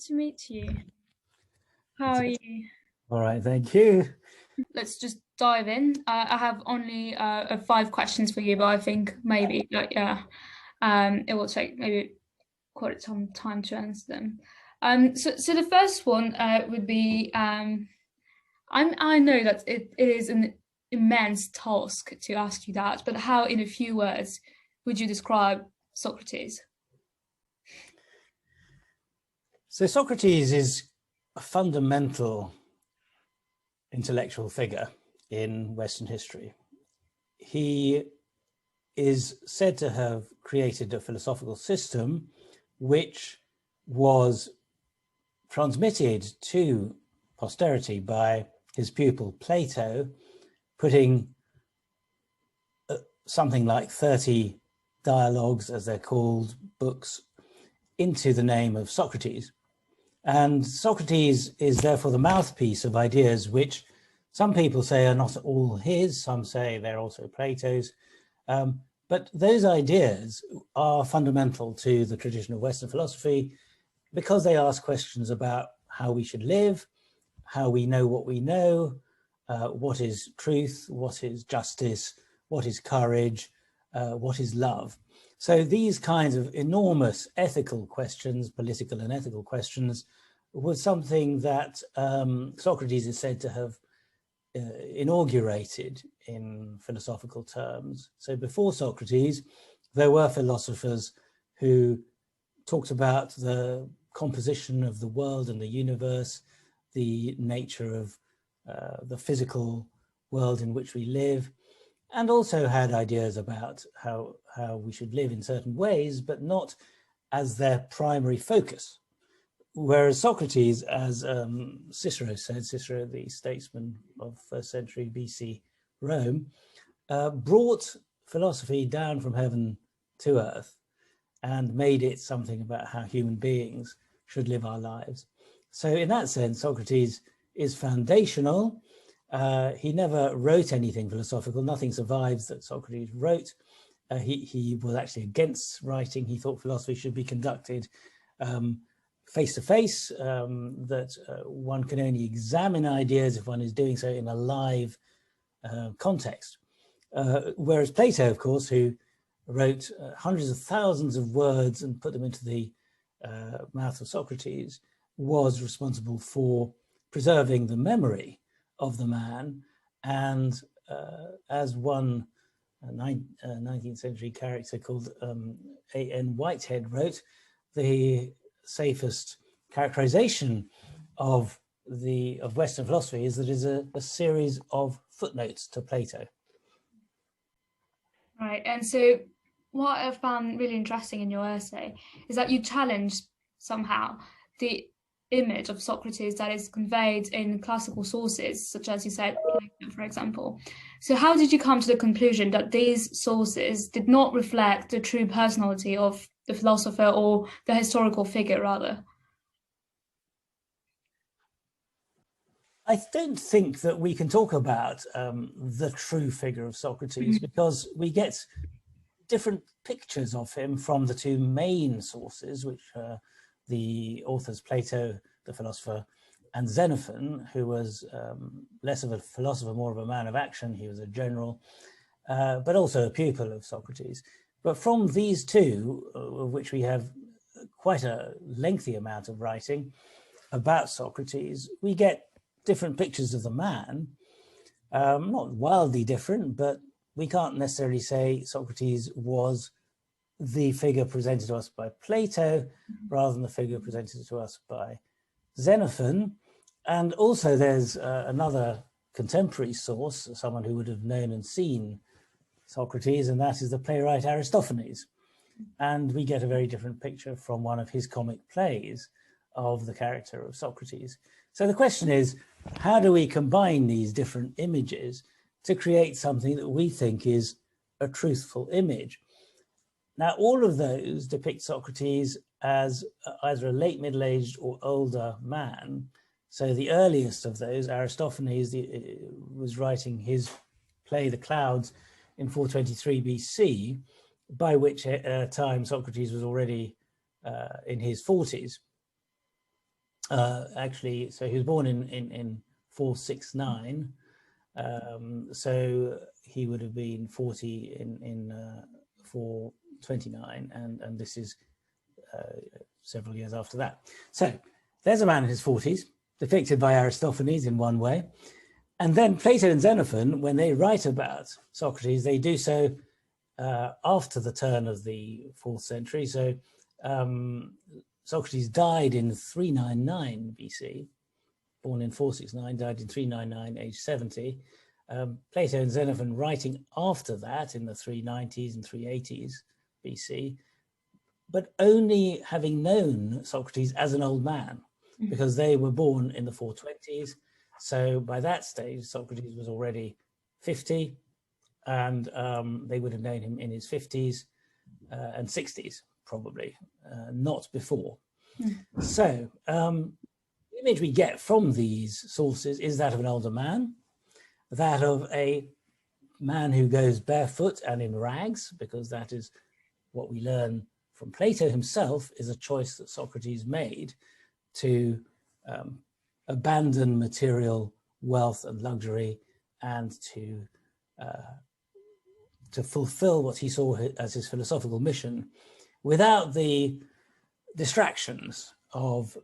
to meet you. How are you? All right, thank you. Let's just dive in. I have only 5 questions for you, but I think maybe it will take maybe quite some time to answer them. So the first one would be I know that it is an immense task to ask you that, but how, in a few words, would you describe Socrates? So Socrates is a fundamental intellectual figure in Western history. He is said to have created a philosophical system which was transmitted to posterity by his pupil Plato, putting something like 30 dialogues, as they're called, books, into the name of Socrates. And Socrates is therefore the mouthpiece of ideas which some people say are not all his, some say they're also Plato's. But those ideas are fundamental to the tradition of Western philosophy because they ask questions about how we should live, how we know what we know, what is truth, what is justice, what is courage, what is love. So these kinds of enormous ethical questions, political and ethical questions, was something that Socrates is said to have inaugurated in philosophical terms. So before Socrates, there were philosophers who talked about the composition of the world and the universe, the nature of the physical world in which we live, and also had ideas about how we should live in certain ways, but not as their primary focus. Whereas Socrates, as Cicero said, Cicero, the statesman of 1st century BC Rome, brought philosophy down from heaven to earth and made it something about how human beings should live our lives. So in that sense, Socrates is foundational. He never wrote anything philosophical. Nothing survives that Socrates wrote. He was actually against writing. He thought philosophy should be conducted face to face, that one can only examine ideas if one is doing so in a live context. Whereas Plato, of course, who wrote hundreds of thousands of words and put them into the mouth of Socrates, was responsible for preserving the memory of the man. And as one 19th century character called A.N. Whitehead wrote, the safest characterization of Western philosophy is that it is a series of footnotes to Plato. Right, and so what I found really interesting in your essay is that you challenged somehow the image of Socrates that is conveyed in classical sources, such as you said, Plato, for example. So how did you come to the conclusion that these sources did not reflect the true personality of the philosopher or the historical figure, rather? I don't think that we can talk about the true figure of Socrates because we get different pictures of him from the two main sources, which are the authors Plato, the philosopher, and Xenophon, who was less of a philosopher, more of a man of action. He was a general, but also a pupil of Socrates. But from these two, of which we have quite a lengthy amount of writing about Socrates, we get different pictures of the man, not wildly different, but we can't necessarily say Socrates was the figure presented to us by Plato rather than the figure presented to us by Xenophon. And also there's another contemporary source, someone who would have known and seen Socrates, and that is the playwright Aristophanes. And we get a very different picture from one of his comic plays of the character of Socrates. So the question is, how do we combine these different images to create something that we think is a truthful image? Now, all of those depict Socrates as either a late middle-aged or older man. So the earliest of those, Aristophanes, was writing his play, The Clouds, in 423 BC, by which time Socrates was already in his 40s. actually, so he was born in 469, so he would have been 40 in 429, and this is several years after that. So there's a man in his 40s, depicted by Aristophanes in one way. And then Plato and Xenophon, when they write about Socrates, they do so after the turn of the 4th century. So Socrates died in 399 BC, born in 469, died in 399, age 70. Plato and Xenophon writing after that in the 390s and 380s BC, but only having known Socrates as an old man, because they were born in the 420s. So by that stage, Socrates was already 50, and they would have known him in his 50s and 60s, probably, not before. So the image we get from these sources is that of an older man, that of a man who goes barefoot and in rags, because that is what we learn from Plato himself, is a choice that Socrates made to abandon material wealth and luxury and to fulfill what he saw as his philosophical mission without the distractions of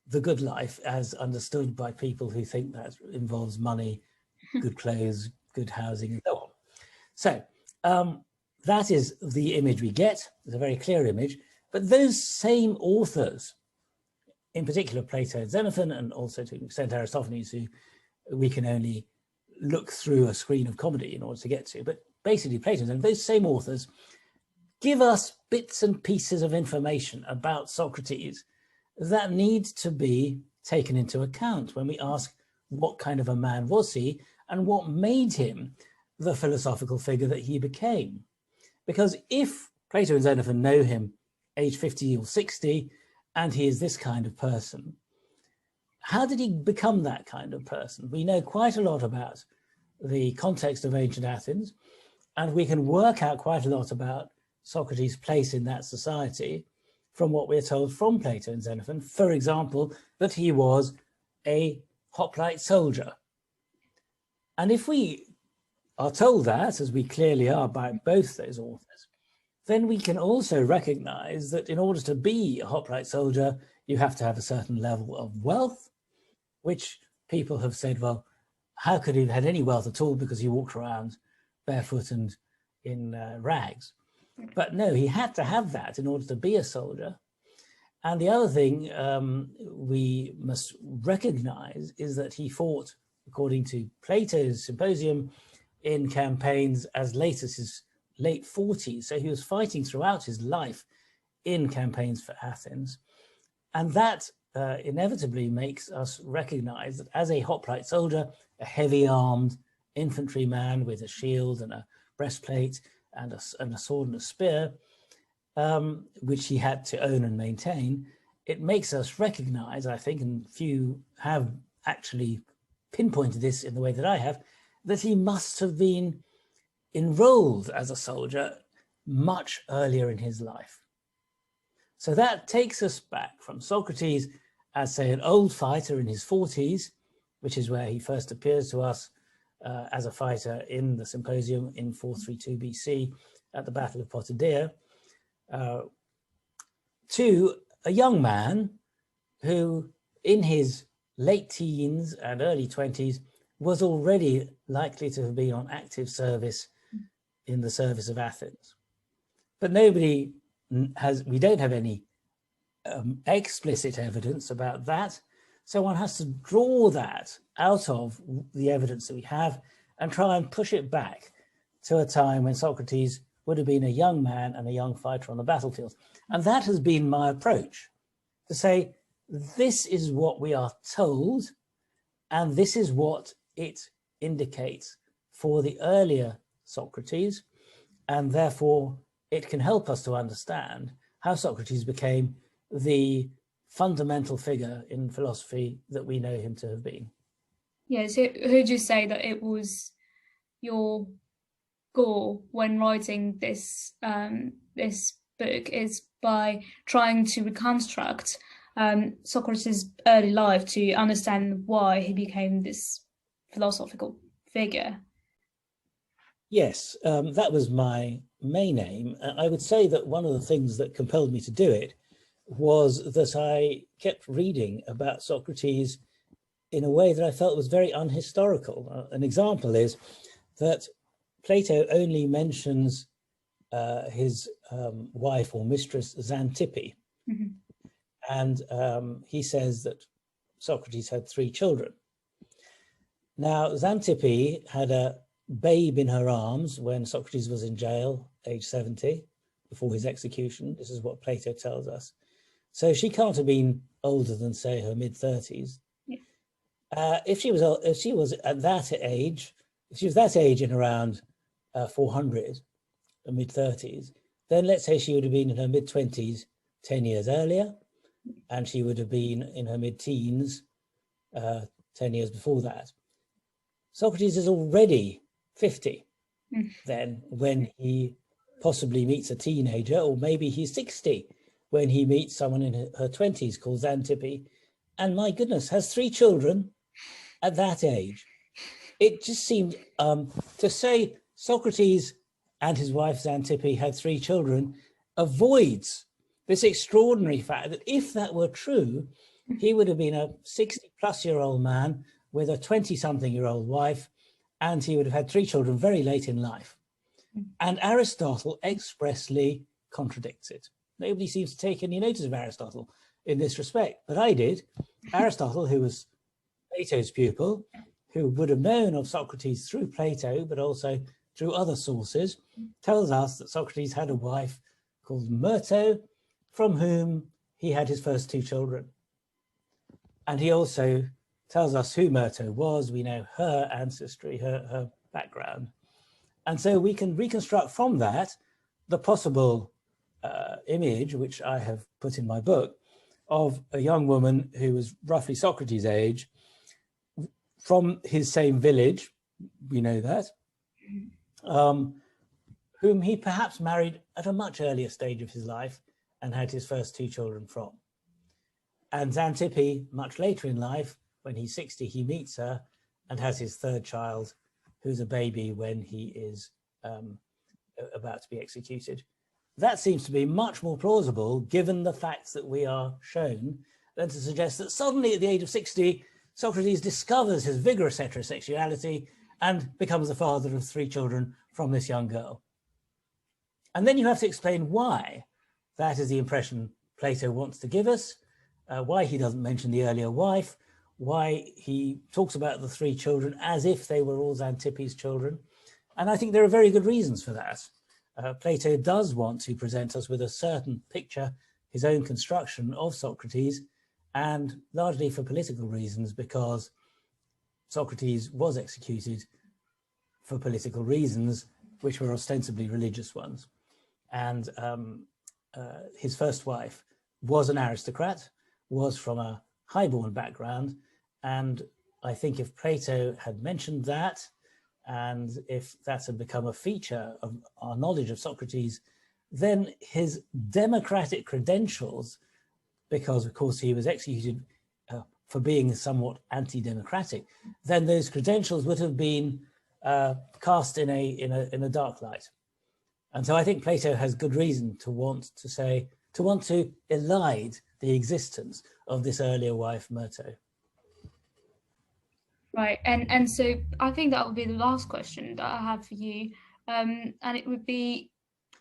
the good life as understood by people who think that involves money, good clothes, good housing, and so on. So that is the image we get. It's a very clear image. But those same authors, in particular Plato and Xenophon, and also to an extent Aristophanes, who we can only look through a screen of comedy in order to get to, but basically Plato and Xenophon, those same authors give us bits and pieces of information about Socrates that need to be taken into account when we ask what kind of a man was he and what made him the philosophical figure that he became. Because if Plato and Xenophon know him age 50 or 60, and he is this kind of person, how did he become that kind of person? We know quite a lot about the context of ancient Athens, and we can work out quite a lot about Socrates' place in that society from what we're told from Plato and Xenophon. For example, that he was a hoplite soldier. And if we are told that, as we clearly are by both those authors, then we can also recognize that in order to be a hoplite soldier, you have to have a certain level of wealth, which people have said, well, how could he have had any wealth at all because he walked around barefoot and in rags? But no, he had to have that in order to be a soldier. And the other thing we must recognize is that he fought, according to Plato's Symposium, in campaigns as late as his late 40s. So he was fighting throughout his life in campaigns for Athens. And that inevitably makes us recognize that as a hoplite soldier, a heavy-armed infantryman with a shield and a breastplate and a sword and a spear, which he had to own and maintain, it makes us recognize, I think, and few have actually pinpointed this in the way that I have, that he must have been enrolled as a soldier much earlier in his life. So that takes us back from Socrates as, say, an old fighter in his 40s, which is where he first appears to us as a fighter in the Symposium in 432 BC at the Battle of Potidæa, to a young man who in his late teens and early 20s was already likely to have been on active service in the service of Athens. But we don't have any explicit evidence about that. So one has to draw that out of the evidence that we have and try and push it back to a time when Socrates would have been a young man and a young fighter on the battlefield. And that has been my approach, to say, this is what we are told, and this is what it indicates for the earlier Socrates, and therefore it can help us to understand how Socrates became the fundamental figure in philosophy that we know him to have been. Yeah, so who'd you say that it was your goal when writing this this book, is by trying to reconstruct Socrates' early life to understand why he became this philosophical figure. Yes, that was my main aim. I would say that one of the things that compelled me to do it was that I kept reading about Socrates in a way that I felt was very unhistorical. An example is that Plato only mentions his wife or mistress Xanthippe. Mm-hmm. And he says that Socrates had 3 children. Now, Xanthippe had a babe in her arms when Socrates was in jail, age 70, before his execution. This is what Plato tells us. So she can't have been older than, say, her mid-30s. Yeah. If she was at that age, if she was that age in around 400, mid-30s, then let's say she would have been in her mid-20s 10 years earlier, and she would have been in her mid-teens 10 years before that. Socrates is already 50 then when he possibly meets a teenager, or maybe he's 60 when he meets someone in her 20s called Xanthippe, and my goodness, has 3 children at that age. It just seemed to say Socrates and his wife Xanthippe had 3 children avoids this extraordinary fact that if that were true, he would have been a 60-plus-year-old man with a 20-something-year-old wife, and he would have had 3 children very late in life. And Aristotle expressly contradicts it. Nobody seems to take any notice of Aristotle in this respect, but I did. Aristotle, who was Plato's pupil, who would have known of Socrates through Plato, but also through other sources, tells us that Socrates had a wife called Myrto, from whom he had his first 2 children. And he also tells us who Myrto was. We know her ancestry, her background. And so we can reconstruct from that the possible image, which I have put in my book, of a young woman who was roughly Socrates' age, from his same village, we know that, whom he perhaps married at a much earlier stage of his life and had his first 2 children from. And Xanthippe, much later in life, when he's 60, he meets her and has his 3rd child, who's a baby when he is about to be executed. That seems to be much more plausible, given the facts that we are shown, than to suggest that suddenly at the age of 60, Socrates discovers his vigorous heterosexuality and becomes the father of 3 children from this young girl. And then you have to explain why that is the impression Plato wants to give us, why he doesn't mention the earlier wife, why he talks about the 3 children as if they were all Xanthippe's children. And I think there are very good reasons for that. Plato does want to present us with a certain picture, his own construction of Socrates, and largely for political reasons, because Socrates was executed for political reasons, which were ostensibly religious ones. And his first wife was an aristocrat, was from a highborn background. And I think if Plato had mentioned that, and if that had become a feature of our knowledge of Socrates, then his democratic credentials, because of course he was executed for being somewhat anti-democratic, then those credentials would have been cast in a dark light. And so I think Plato has good reason to want to elide the existence of this earlier wife, Myrto. Right, and so I think that would be the last question that I have for you, and it would be,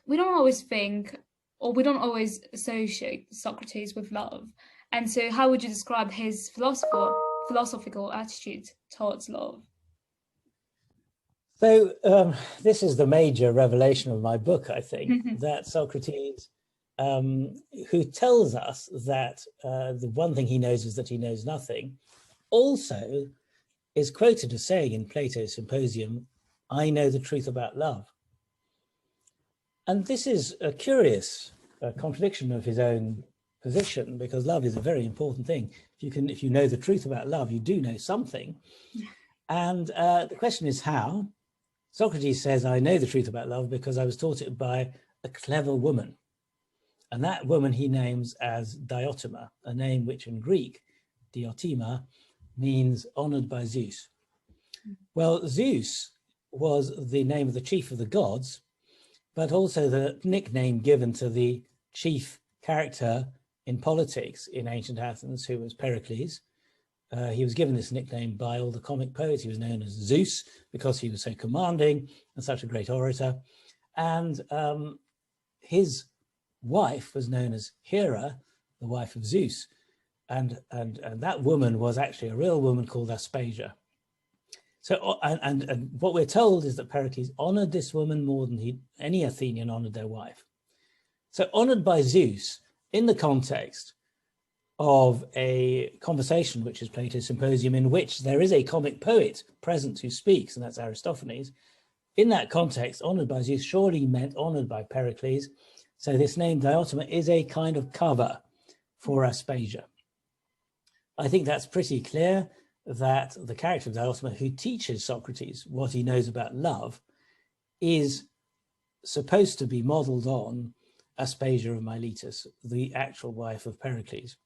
we don't always think, or we don't always associate Socrates with love, and so how would you describe his philosophical attitude towards love? So this is the major revelation of my book, I think, that Socrates, who tells us that the one thing he knows is that he knows nothing, also is quoted as saying in Plato's Symposium, "I know the truth about love." And this is a curious contradiction of his own position, because love is a very important thing. If you know the truth about love, you do know something. And the question is how. Socrates says, "I know the truth about love because I was taught it by a clever woman." And that woman he names as Diotima, a name which in Greek, Diotima, means honored by Zeus. Well, Zeus was the name of the chief of the gods, but also the nickname given to the chief character in politics in ancient Athens, who was Pericles. He was given this nickname by all the comic poets. He was known as Zeus because he was so commanding and such a great orator. And his wife was known as Hera, the wife of Zeus. And that woman was actually a real woman called Aspasia. So, and what we're told is that Pericles honored this woman more than any Athenian honored their wife. So honored by Zeus in the context of a conversation, which is Plato's Symposium, in which there is a comic poet present who speaks, and that's Aristophanes. In that context, honored by Zeus surely meant honored by Pericles. So this name Diotima is a kind of cover for Aspasia. I think that's pretty clear that the character of Diotima, who teaches Socrates what he knows about love, is supposed to be modeled on Aspasia of Miletus, the actual wife of Pericles.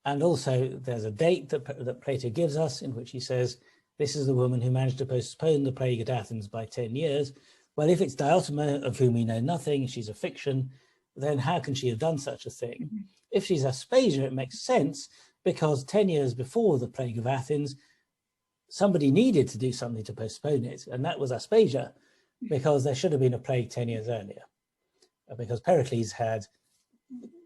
And also there's a date that Plato gives us in which he says, this is the woman who managed to postpone the plague at Athens by 10 years. Well, if it's Diotima, of whom we know nothing, she's a fiction, then how can she have done such a thing? Mm-hmm. If she's Aspasia, it makes sense, because 10 years before the plague of Athens, somebody needed to do something to postpone it, and that was Aspasia, because there should have been a plague 10 years earlier, because Pericles had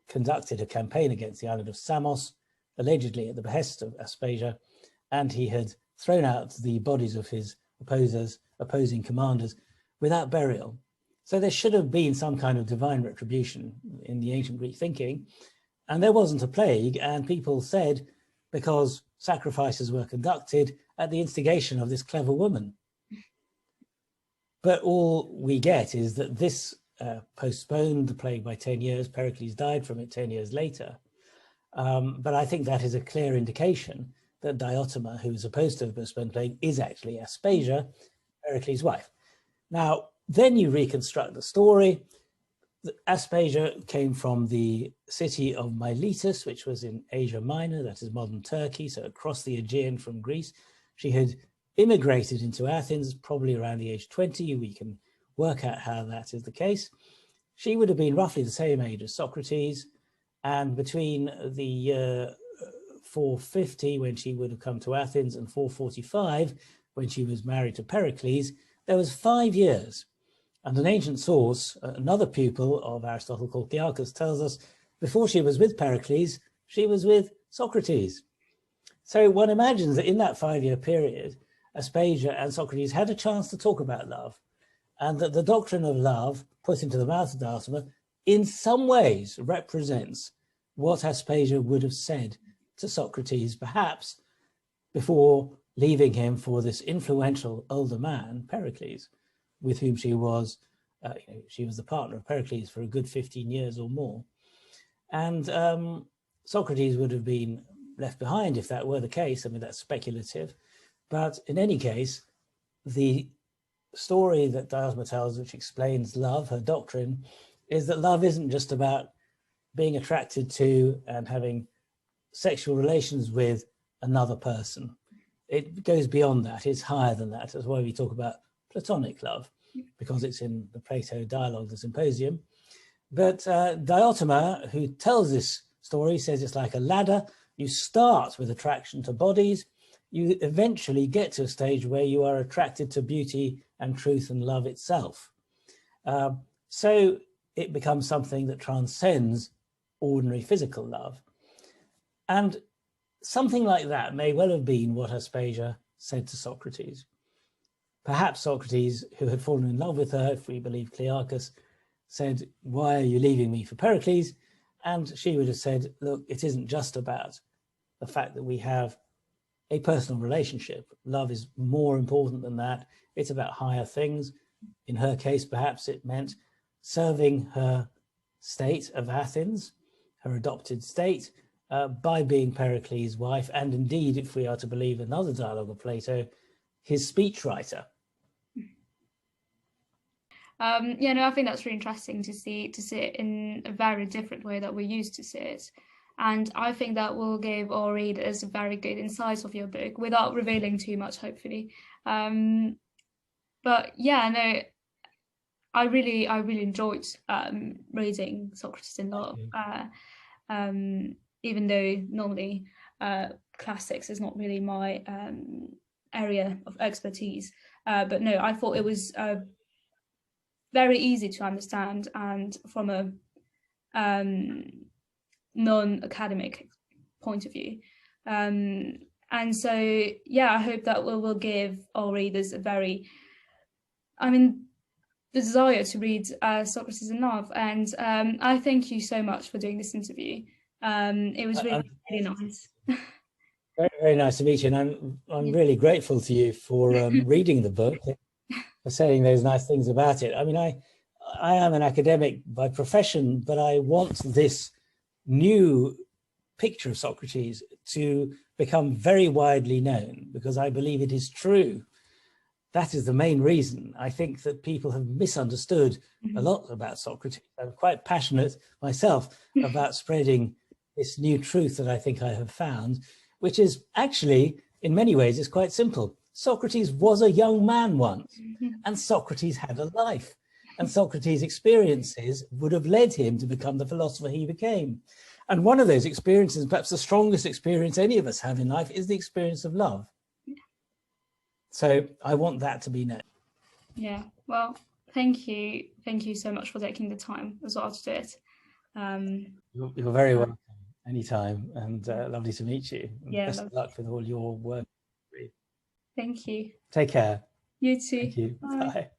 conducted a campaign against the island of Samos, allegedly at the behest of Aspasia, and he had thrown out the bodies of his opposing commanders without burial. So there should have been some kind of divine retribution in the ancient Greek thinking, and there wasn't a plague, and people said, because sacrifices were conducted at the instigation of this clever woman. But all we get is that this postponed the plague by 10 years. Pericles died from it 10 years later. But I think that is a clear indication that Diotima, who is supposed to have postponed the plague, is actually Aspasia, Pericles' wife. Now, then you reconstruct the story. Aspasia came from the city of Miletus, which was in Asia Minor, that is modern Turkey, so across the Aegean from Greece. She had immigrated into Athens probably around the age 20. We can work out how that is the case. She would have been roughly the same age as Socrates, and between the year 450, when she would have come to Athens, and 445, when she was married to Pericles, there was 5 years. And an ancient source, another pupil of Aristotle called Clearchus, tells us before she was with Pericles, she was with Socrates. So one imagines that in that 5-year period, Aspasia and Socrates had a chance to talk about love, and that the doctrine of love put into the mouth of Diotima in some ways represents what Aspasia would have said to Socrates, perhaps before leaving him for this influential older man, Pericles, with whom she was the partner of Pericles for a good 15 years or more. And Socrates would have been left behind if that were the case. I mean, that's speculative. But in any case, the story that Diotima tells, which explains love, her doctrine, is that love isn't just about being attracted to and having sexual relations with another person. It goes beyond that. It's higher than that. That's why we talk about Platonic love, because it's in the Plato dialogue, the Symposium. But Diotima, who tells this story, says it's like a ladder. You start with attraction to bodies. You eventually get to a stage where you are attracted to beauty and truth and love itself. So it becomes something that transcends ordinary physical love. And something like that may well have been what Aspasia said to Socrates. Perhaps Socrates, who had fallen in love with her, if we believe Clearchus, said, "Why are you leaving me for Pericles?" And she would have said, "Look, it isn't just about the fact that we have a personal relationship. Love is more important than that. It's about higher things." In her case, perhaps it meant serving her state of Athens, her adopted state, by being Pericles' wife, and indeed, if we are to believe another dialogue of Plato, his speechwriter. Yeah, no, I think that's really interesting to see it in a very different way that we're used to see it. And I think that will give our readers a very good insight of your book without revealing too much, hopefully. But yeah, no, I really enjoyed reading Socrates in Love. Even though normally classics is not really my area of expertise. But no, I thought it was very easy to understand, and from a non-academic point of view. And so, yeah, I hope that will give our readers desire to read Socrates in Love. And I thank you so much for doing this interview. It was really nice. Very, very nice to meet you, and I'm really grateful to you for reading the book, for saying those nice things about it. I mean, I am an academic by profession, but I want this new picture of Socrates to become very widely known, because I believe it is true. That is the main reason. I think that people have misunderstood a lot about Socrates. I'm quite passionate myself about spreading this new truth that I think I have found, which is actually, in many ways, is quite simple. Socrates was a young man once, and Socrates had a life, and Socrates' experiences would have led him to become the philosopher he became. And one of those experiences, perhaps the strongest experience any of us have in life, is the experience of love. So I want that to be known. Yeah, well, thank you so much for taking the time as well to do it. You're very welcome anytime, and lovely to meet you. Yeah, best of luck with all your work. Thank you. Take care. You too. Thank you. Bye. Bye.